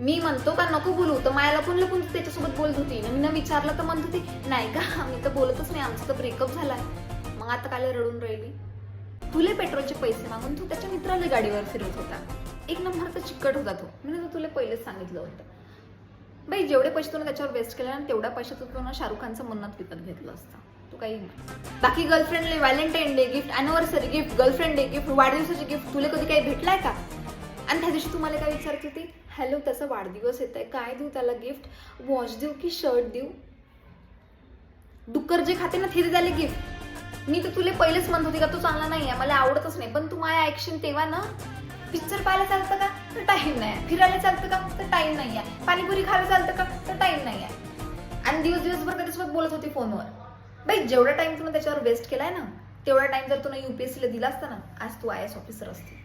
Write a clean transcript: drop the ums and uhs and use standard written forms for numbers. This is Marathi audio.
मी म्हणतो का नको बोलू, तर मायाला लपून लपून त्याच्यासोबत बोलत होती. मी विचारलं तर म्हणत होती नाही का, मी तर बोलतच नाही, आमचा तर ब्रेकअप झालाय. मग आता काय रडून राहिली? तुले पेट्रोलचे पैसे मागून तू त्याच्या मित्राला गाडीवर फिरत होता. एक नंबरचा चिकट होता तो. मी तुला पहिलेच सांगितलं होतं. बाई जेवढे पैसे तुला त्याच्यावर वेस्ट केले ना, तेवढ्या पैशात तुला शाहरुख खानचं मन्नत विकत घेतलं असतं. तू काही बाकी गर्लफ्रेंडले Valentine day gift, anniversary gift, girlfriend day gift, वाढदिवसाचे गिफ्ट तुला कधी काही भेटलाय का? आणि त्या दिवशी तुम्हाला काय विचारत होती, हॅलो त्याचा वाढदिवस येत आहे, काय देऊ त्याला गिफ्ट, वॉच देऊ की शर्ट देऊ? डुक्कर जे खाते ना ते त्याला गिफ्ट. मी तर तुला पहिलेच म्हणत होती का तू चांगला नाहीये, मला आवडतच नाही, पण तू माझ्या ऍक्शन तेव्हा ना, पिक्चर पाहायला चालतं का तर टाइम नाही, फिरायला चालतं का तर टाइम नाही आहे, पाणीपुरी खायला चालतं का तर टाइम नाही आहे, आणि दिवसभर त्याच्यासोबत बोलत होती फोनवर. बाई जेवढा टाइम तुला त्याच्यावर वेस्ट केलाय ना, तेवढा टाइम जर तुला UPSC ला दिला असता ना, आज तू IAS ऑफिसर असते.